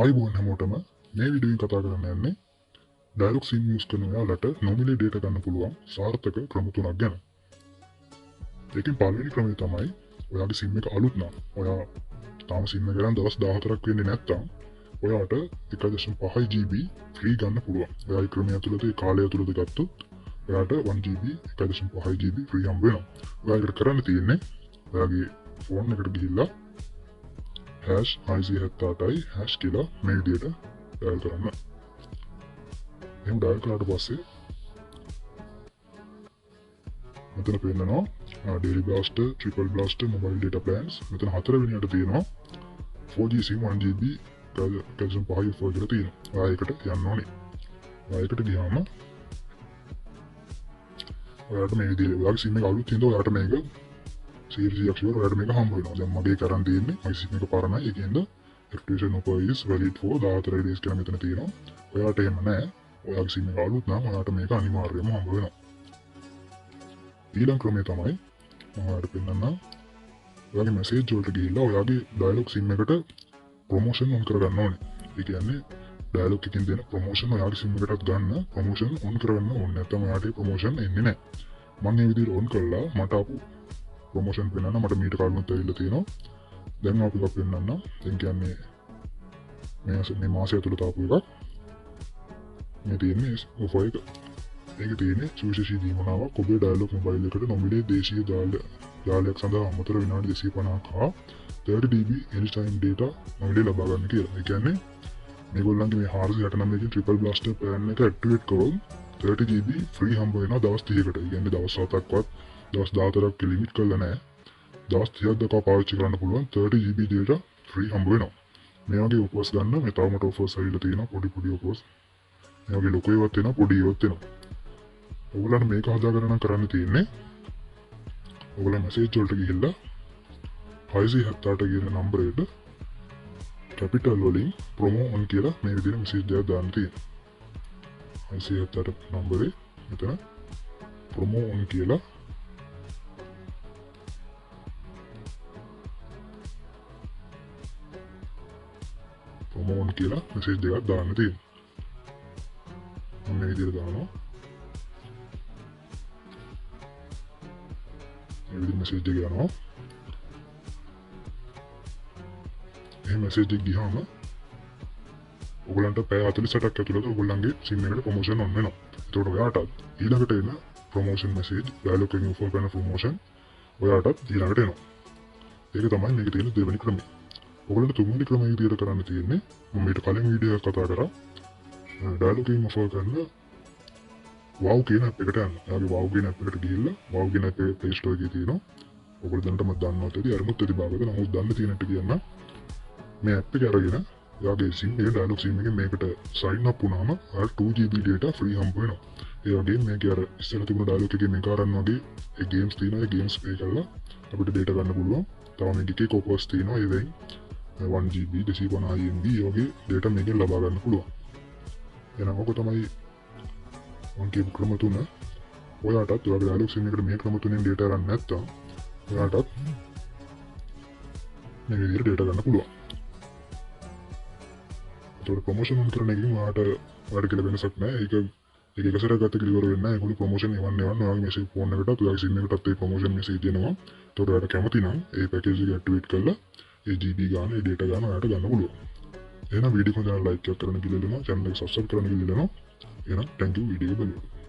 ආයිබෝන් හැමෝටම මේ වීඩියෝ එක කතා කරන්න යන්නේ ඩයලොග් SIM යූස් කරන ඔයාලට නොමිලේ data ගන්න පුළුවන් සාර්ථක ක්‍රම තුනක් ගැන. ඒකෙන් පළවෙනි ක්‍රමය තමයි ඔයාගේ SIM එක අලුත් නම් ඔයා තාම SIM එක ගන්න දවස් 14ක් වෙන්නේ නැත්නම් ඔයාට 1.5 GB ෆ්‍රී ගන්න පුළුවන්. ඔයා ඒ ක්‍රමය ඇතුළත ඒ කාලය ඇතුළත ගත්තොත් ඔයාට 1 GB 1.5 GB ෆ්‍රී හම්බ වෙනවා. ඔයාලට කරන්න තියෙන්නේ ඔයාගේ ෆෝන් එකට ගිහිල්ලා #IC78යි # කියලා මේ විදියට ඩයල් කරන්න. එහෙනම් ඩයල් කරාට පස්සේ මෙතන පෙන්නනවා daily blaster, triple blaster, mobile data plans. මෙතන හතරවෙනියට තියෙනවා 4G SIM 1 GB 1.5 offer කියලා තියෙනවා. ඔයා ඒකට යන්න ඕනේ. ඔයා ඒකට ගියාම ඔයාට මේ විදිහට ඔයාගේ SIM එක අලුත් හින්දා ඔයාට මේක 100% ෂුවර් ඔයාට මේක හම්බ වෙනවා. දැන් මගේ කරන් තියෙන්නේ මගේ SIM එක පරණයි. ඒකෙන්ද activation offer is valid for 14 days කියලා මෙතන තියෙනවා. ඔයාට එහෙම නැහැ. ඔයාගේ SIM එක අලුත් නම් ඔයාට මේක අනිවාර්යයෙන්ම හම්බ වෙනවා. ඊළඟ ක්‍රමය තමයි මම ඔයාලට පෙන්නන්නම්. ඔයාගේ මැසේජ් වලට ගිහිල්ලා ඔයාගේ ඩයලොග් SIM එකට ප්‍රොමෝෂන් ඔන් කරගන්න ඕනේ. ඒ කියන්නේ ඩයලොග් එකකින් දෙන ප්‍රොමෝෂන් ඔයාගේ SIM එකටත් ගන්න ප්‍රොමෝෂන් ඔන් කරගන්න ඕනේ. නැත්නම් ඔයාට ප්‍රොමෝෂන් එන්නේ නැහැ. මම මේ විදිහට ඔන් කළා මට ආපු ප්‍රොමෝෂන් පෙන්නන්න මට මීට කලිනුත් ඇවිල්ලා තියෙනවා. දැන් ආපු එකක් පෙන්නන්න. දැන් කියන්නේ මේ මාසය ඇතුළත ආපු එකක්. මේ තියෙන්නේ ඔෆර් එක. ඒකේ තියෙන්නේ සුවිශේෂී දීමනාවක් ඔබේ ඩයලොග් මොබයිල් එකට නොමිලේ දේශීය ජාලයක් සඳහා අමතර විනාඩි 250ක් හා 30 GB anytime data නොමිලේ ලබා ගන්න කියලා. ඒ කියන්නේ මේගොල්ලන්ගේ මේ 469 එකේ triple blaster plan එක ඇක්ටිවේට් කරොත් 30 GB ෆ්‍රී හම්බ වෙනවා දවස් 30කට. ඒ කියන්නේ දවස් 7ක්වත් දවස් 14ක් ලිමිට් කරලා නැහැ. දවස් 30ක් දක්වා පාවිච්චි කරන්න පුළුවන් 30 GB data ෆ්‍රී හම්බ වෙනවා. මේ වගේ ඔෆර්ස් ගන්න මේ තවමට ඔෆර්ස් ඇවිල්ලා තියෙනවා පොඩි ඔෆර්ස්. මේ වගේ ලොකු ඒවාත් වෙනවා පොඩි ඒවාත් වෙනවා. ඔයගොල්ලන්ට මේක හදාගන්න නම් කරන්න තියෙන්නේ ඔයගොල්ලෝ මැසේජ් වලට ගිහිල්ලා 678 කියන නම්බරයට කැපිටල් වලින් ප්‍රොමෝ ඔන් කියලා මේ විදිහට මැසේජ් එකක් දාන්න තියෙනවා. 678 නම්බරේ මෙතන ප්‍රොමෝ ඔන් කියලා ප්‍රොමෝ ඔන් කියලා මැසේජ් එකක් දාන්න තියෙනවා. මම මේ විදිහට දානවා. මේ විදිහට මැසේජ් එක යනවා. මේ මැසේජ් එක ගියාම ඔයගලන්ට පැය 48ක් ඇතුළත ඔයගොල්ලන්ගේ SIM එකට ප්‍රොමෝෂන් ඔන් වෙනවා. එතකොට ඔයාටත් ඊළඟට එන ප්‍රොමෝෂන් මැසේජ් ඩයලොග් එකකින් ඔෆර් කරන ප්‍රොමෝෂන් ඔයාටත් ඊළඟට එනවා. ඒක තමයි මේකේ තියෙන දෙවෙනි ක්‍රමය. ඔයගලන්ට තුන්වෙනි ක්‍රමය විදිහට කරන්න තියෙන්නේ මම ඊට කලින් වීඩියෝ එකක් කතා කරා ඩයලොග් එකකින් ඔෆර් කරන wow කියන app එකට යන්න. එයාගේ wow කියන app එකට ගිහිල්ලා wow කියන app එකේ Play Store එකේ තියෙනවා. ඔයගොල්ලෝ දැනටම දන්නවත් ඇති අරමුත් ඇති භාගත නමුත් දන්න තියෙනට කියන්න. මේ app එක අරගෙන ඔයාගේ SIM එක ඩයලොග් SIM එකෙන් මේකට sign up වුණාම ඔයාලට 2 GB data free හම්බ වෙනවා. ඒ වගේම මේකේ අර ඉස්සෙල්ලා තිබුණු ඩයලොග් එකේ මේක අරන් වගේ ඒ games තියෙනවා. ඒ games play කරලා අපිට data ගන්න පුළුවන්. තව මේකේ offers තියෙනවා. ඒ වෙයින් 1 GB 250 MB වගේ data මේකෙන් ලබා ගන්න පුළුවන්. එහෙනම් ඔක තමයි මම කියපු ක්‍රම තුන. ඔයාටත් ඔයාගේ ඩයලොග් SIM එකට මේ ක්‍රම තුනෙන් data ගන්න නැත්නම් ඔයාටත් මේ විදිහට data ගන්න පුළුවන්. ඒතකොට ප්‍රොමෝෂන් ඔන් කරන එකකින් ඔයාට කියලා වෙනසක් නැහැ. ඒක එක සැරයක් ගත්ත කියලා ඉවර වෙන්නේ නැහැ. ඒගොල්ලෝ ප්‍රොමෝෂන් එවන්න ඔයාගේ මැසේජ් ෆෝන් එකටත් ඔයාගේ SIM එකටත් ඒ ප්‍රොමෝෂන් මැසේජ් එනවා. ඒතකොට ඔයාට කැමති නම් ඒ පැකේජ් එක ඇක්ටිවේට් කරලා ඒ GB ගාන ඒ data ගාන ඔයාට ගන්න පුළුවන්. එහෙනම් වීඩියෝ එක දැන් ලයික් කරන්න ගිලිනවා. channel එක subscribe කරන්න ගිලිනවා. එහෙනම් thank you වීඩියෝ එක බලන්න.